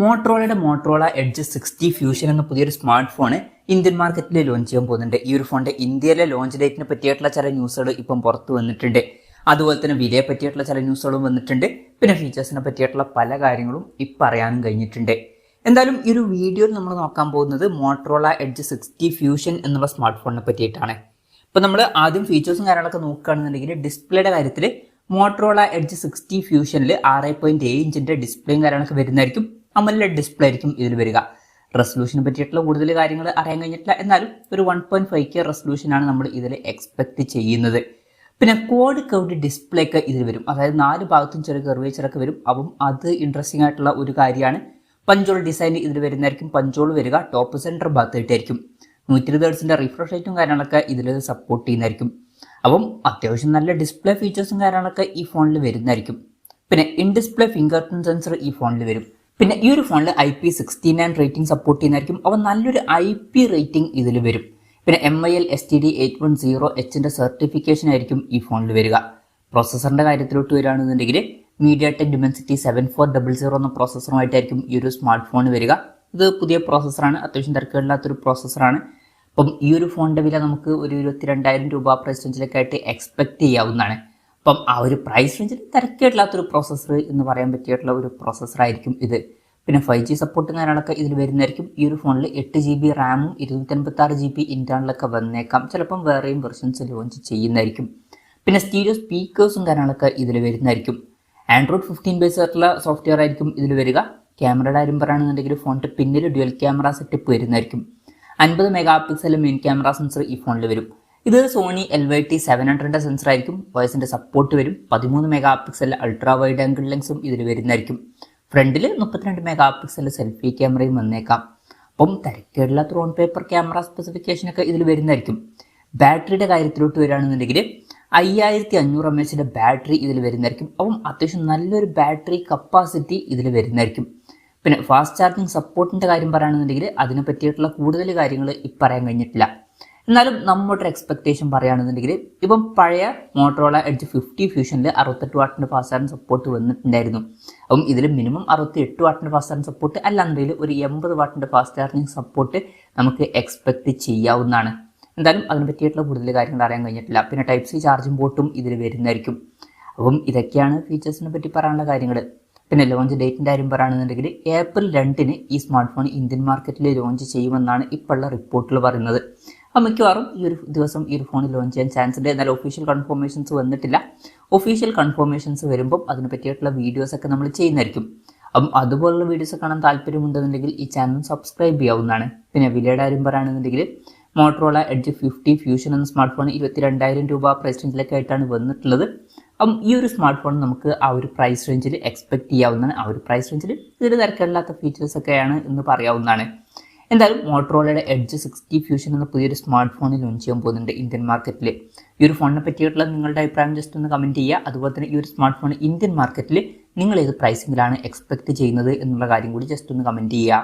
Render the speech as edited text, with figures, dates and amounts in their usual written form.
Motorola edge 60 fusion എന്ന പുതിയൊരു smart phone Indian മാർക്കറ്റിൽ ലോഞ്ച് ചെയ്യാൻ പോകുന്നുണ്ട്. ഈ ഒരു ഫോണിന്റെ ഇന്ത്യയിലെ ലോഞ്ച് ഡേറ്റിനെ പറ്റിയിട്ടുള്ള ചില ന്യൂസുകൾ ഇപ്പം പുറത്തു വന്നിട്ടുണ്ട്. അതുപോലെ തന്നെ വിലയെ പറ്റിയിട്ടുള്ള ചില ന്യൂസുകളും വന്നിട്ടുണ്ട്. പിന്നെ ഫീച്ചേഴ്സിനെ പറ്റിയിട്ടുള്ള പല കാര്യങ്ങളും ഇപ്പം അറിയാനും കഴിഞ്ഞിട്ടുണ്ട്. എന്തായാലും ഈ ഒരു വീഡിയോയിൽ നമ്മൾ നോക്കാൻ പോകുന്നത് മോട്ടറോള എഡ്ജ് 60 ഫ്യൂഷൻ എന്നുള്ള സ്മാർട്ട് ഫോണിനെ പറ്റിയിട്ടാണ്. ഇപ്പം നമ്മൾ ആദ്യം ഫീച്ചേഴ്സും കാര്യങ്ങളൊക്കെ നോക്കുകയാണെന്നുണ്ടെങ്കിൽ ഡിസ്പ്ലേയുടെ കാര്യത്തിൽ മോട്ടറോള എഡ്ജ് 60 ഫ്യൂഷനിൽ 6.7 ഇഞ്ചിന്റെ ഡിസ്പ്ലേയും കാര്യങ്ങളൊക്കെ വരുന്നതായിരിക്കും. AMOLED ഡിസ്പ്ലേ ആയിരിക്കും ഇതിൽ വരിക. റെസൊല്യൂഷനെ പറ്റിയിട്ടുള്ള കൂടുതൽ കാര്യങ്ങൾ അറിയാൻ കഴിഞ്ഞിട്ടില്ല. എന്നാലും ഒരു 1.5K റെസൊല്യൂഷനാണ് നമ്മൾ ഇതിൽ എക്സ്പെക്ട് ചെയ്യുന്നത്. പിന്നെ ക്വാഡ് കർവ്ഡ് ഡിസ്പ്ലേ ഒക്കെ ഇതിൽ വരും. അതായത് 4 ഭാഗത്തും ചെറിയ കർവേച്ചറൊക്കെ വരും. അപ്പം അത് ഇൻട്രസ്റ്റിംഗ് ആയിട്ടുള്ള ഒരു കാര്യമാണ്. പഞ്ചോൾ ഡിസൈൻ ഇതിൽ വരുന്നതായിരിക്കും. പഞ്ചോൾ വരിക ടോപ്പ് സെൻറ്റർ ഭാഗത്തായിട്ടായിരിക്കും. 120 ഹെർട്സിന്റെ റിഫ്രഷ് റേറ്റും കാര്യങ്ങളൊക്കെ ഇതിൽ സപ്പോർട്ട് ചെയ്യുന്നതായിരിക്കും. അപ്പം അത്യാവശ്യം നല്ല ഡിസ്പ്ലേ ഫീച്ചേഴ്സും കാര്യങ്ങളൊക്കെ ഈ ഫോണിൽ വരുന്നതായിരിക്കും. പിന്നെ in display finger print sensor ഈ ഫോണിൽ വരും. പിന്നെ ഈ ഒരു ഫോണിൽ IP69 റേറ്റിംഗ് സപ്പോർട്ട് ചെയ്യുന്നതായിരിക്കും. അപ്പോൾ നല്ലൊരു IP റേറ്റിംഗ് ഇതിൽ വരും. പിന്നെ MIL STD 810Hന്റെ സർട്ടിഫിക്കേഷൻ ആയിരിക്കും ഈ ഫോണിൽ വരിക. പ്രോസസ്സറിന്റെ കാര്യത്തിലോട്ട് വരികയാണെന്നുണ്ടെങ്കിൽ MediaTek Dimensity 7400 എന്ന പ്രോസസ്സറുമായിട്ടായിരിക്കും ഈ ഒരു സ്മാർട്ട് ഫോൺ വരിക. ഇത് പുതിയ പ്രോസസ്സറാണ്, അത്യാവശ്യം തിരക്കേടില്ലാത്തൊരു പ്രോസസ്സറാണ്. അപ്പം ഈ ഒരു ഫോണിന്റെ വില നമുക്ക് ഒരു 22,000 രൂപ പ്രൈസ് റേഞ്ചിലൊക്കെ ആയിട്ട് എക്സ്പെക്ട് ചെയ്യാവുന്നതാണ്. അപ്പം ആ ഒരു പ്രൈസ് റേഞ്ചിൽ തിരക്കേടില്ലാത്തൊരു പ്രോസസ്സർ എന്ന് പറയാൻ പറ്റിയിട്ടുള്ള ഒരു പ്രോസസ്സറായിരിക്കും ഇത്. പിന്നെ 5G സപ്പോർട്ടും കാര്യങ്ങളൊക്കെ ഇതിൽ വരുന്നതായിരിക്കും. ഈ ഒരു ഫോണിൽ 8GB റാമും 256GB ഇന്റേണലൊക്കെ വന്നേക്കാം. ചിലപ്പം വേറെയും വെർഷൻസ് ലോഞ്ച് ചെയ്യുന്നതായിരിക്കും. പിന്നെ സ്റ്റീരിയോ സ്പീക്കേഴ്സും കാര്യങ്ങളൊക്കെ ഇതിൽ വരുന്നതായിരിക്കും. ആൻഡ്രോയിഡ് 15 ബേസ് ആയിട്ടുള്ള സോഫ്റ്റ്വെയർ ആയിരിക്കും ഇതിൽ വരിക. ക്യാമറയുടെ കാര്യം പറയുകയാണെന്നുണ്ടെങ്കിൽ ഫോണിൻ്റെ പിന്നിൽ ഡ്യുവൽ ക്യാമറ സെറ്റപ്പ് വരുന്നതായിരിക്കും. 50 mega pixel main camera sensor ഈ ഫോണിൽ വരും. ഇത് സോണി LYT700ന്റെ സെൻസർ ആയിരിക്കും. വോയിസിന്റെ സപ്പോർട്ട് വരും. 13 mega pixel ultra wide angle ലെൻസും ഇതിൽ വരുന്നതായിരിക്കും. ഫ്രണ്ടിൽ 32 മെഗാ പിക്സൽ സെൽഫി ക്യാമറയും വന്നേക്കാം. അപ്പം തിരക്കേടില്ലാത്ത ഓൺ പേപ്പർ ക്യാമറ സ്പെസിഫിക്കേഷനൊക്കെ ഇതിൽ വരുന്നതായിരിക്കും. ബാറ്ററിയുടെ കാര്യത്തിലോട്ട് വരികയാണെന്നുണ്ടെങ്കിൽ 5500 mAhന്റെ ബാറ്ററി ഇതിൽ വരുന്നതായിരിക്കും. അപ്പം അത്യാവശ്യം നല്ലൊരു ബാറ്ററി കപ്പാസിറ്റി ഇതിൽ വരുന്നതായിരിക്കും. പിന്നെ ഫാസ്റ്റ് ചാർജിങ് സപ്പോർട്ടിൻ്റെ കാര്യം പറയുകയാണെന്നുണ്ടെങ്കിൽ അതിനെ പറ്റിയിട്ടുള്ള കൂടുതൽ കാര്യങ്ങൾ ഇപ്പം പറയാൻ കഴിഞ്ഞിട്ടില്ല. എന്നാലും നമ്മുടെ എക്സ്പെക്ടേഷൻ പറയുകയാണെന്നുണ്ടെങ്കിൽ ഇപ്പം പഴയ മോട്ടറോള എഡ്ജ് 50 ഫ്യൂഷനിൽ 68 വാട്ടിൻ്റെ ഫാസ്റ്റ് ചാർജിങ് സപ്പോർട്ട് വന്നിട്ടുണ്ടായിരുന്നു. അപ്പം ഇതിൽ മിനിമം 68 വാട്ടിൻ്റെ ഫാസ്റ്റ് ചാർജിങ് സപ്പോർട്ട് അല്ലാന്നുണ്ടെങ്കിൽ ഒരു 80 വാട്ടിൻ്റെ ഫാസ്റ്റ് ചാർജിങ് സപ്പോർട്ട് നമുക്ക് എക്സ്പെക്ട് ചെയ്യാവുന്നതാണ്. എന്തായാലും അതിനെ പറ്റിയിട്ടുള്ള കൂടുതൽ കാര്യങ്ങൾ അറിയാൻ കഴിഞ്ഞിട്ടില്ല. പിന്നെ Type C ചാർജിങ് പോർട്ടും ഇതിൽ വരുന്നതായിരിക്കും. അപ്പം ഇതൊക്കെയാണ് ഫീച്ചേഴ്സിനെ പറ്റി പറയാനുള്ള കാര്യങ്ങൾ. പിന്നെ ലോഞ്ച് ഡേറ്റിൻ്റെ കാര്യം പറയുകയാണെന്നുണ്ടെങ്കിൽ April 2 ഈ സ്മാർട്ട് ഫോൺ ഇന്ത്യൻ മാർക്കറ്റിൽ ലോഞ്ച് ചെയ്യുമെന്നാണ് ഇപ്പോഴുള്ള റിപ്പോർട്ടിൽ പറയുന്നത്. അപ്പോൾ മിക്കവാറും ഈ ഒരു ദിവസം ഈ ഒരു ഫോൺ ലോഞ്ച് ചെയ്യാൻ ചാൻസ് ഉണ്ട്. എന്നാൽ ഒഫീഷ്യൽ കൺഫർമേഷൻസ് വന്നിട്ടില്ല. ഒഫീഷ്യൽ കൺഫർമേഷൻസ് വരുമ്പം അതിനെ പറ്റിയിട്ടുള്ള വീഡിയോസൊക്കെ നമ്മൾ ചെയ്യുന്നതായിരിക്കും. അപ്പം അതുപോലുള്ള വീഡിയോസ് കാണാൻ താല്പര്യമുണ്ടെന്നുണ്ടെങ്കിൽ ഈ ചാനൽ സബ്സ്ക്രൈബ് ചെയ്യാവുന്നതാണ്. പിന്നെ വിലയുടെ കാര്യം പറയുകയാണെന്നുണ്ടെങ്കിൽ മോട്ടറോള എഡ്ജ് 50 ഫ്യൂഷൻ എന്ന സ്മാർട്ട് ഫോൺ 22,000 രൂപ പ്രൈസ് റേഞ്ചിലൊക്കെ ആയിട്ടാണ് വന്നിട്ടുള്ളത്. അപ്പം ഈ ഒരു സ്മാർട്ട് ഫോൺ നമുക്ക് ആ ഒരു പ്രൈസ് റേഞ്ചിൽ എക്സ്പെക്ട് ചെയ്യാവുന്നതാണ്. ആ ഒരു പ്രൈസ് റേഞ്ചിൽ ഇതിൽ തിരക്കില്ലാത്ത ഫീച്ചേഴ്സൊക്കെയാണ് എന്ന് പറയാവുന്നതാണ്. എന്തായാലും മോട്ടറോളയുടെ എഡ്ജ് 60 ഫ്യൂഷൻ എന്ന പുതിയൊരു സ്മാർട്ട് ഫോൺ ലോഞ്ച് ചെയ്യാൻ പോകുന്നുണ്ട് ഇന്ത്യൻ മാർക്കറ്റിൽ. ഈ ഒരു ഫോണിനെ പറ്റിയിട്ടുള്ള നിങ്ങളുടെ അഭിപ്രായം ജസ്റ്റ് ഒന്ന് കമൻറ്റ് ചെയ്യുക. അതുപോലെ തന്നെ ഈ ഒരു സ്മാർട്ട് ഫോൺ ഇന്ത്യൻ മാർക്കറ്റിൽ നിങ്ങൾ ഏത് പ്രൈസിങ്ങിലാണ് എക്സ്പെക്ട് ചെയ്യുന്നത് എന്നുള്ള കാര്യം കൂടി ജസ്റ്റ് ഒന്ന് കമൻറ്റ് ചെയ്യുക.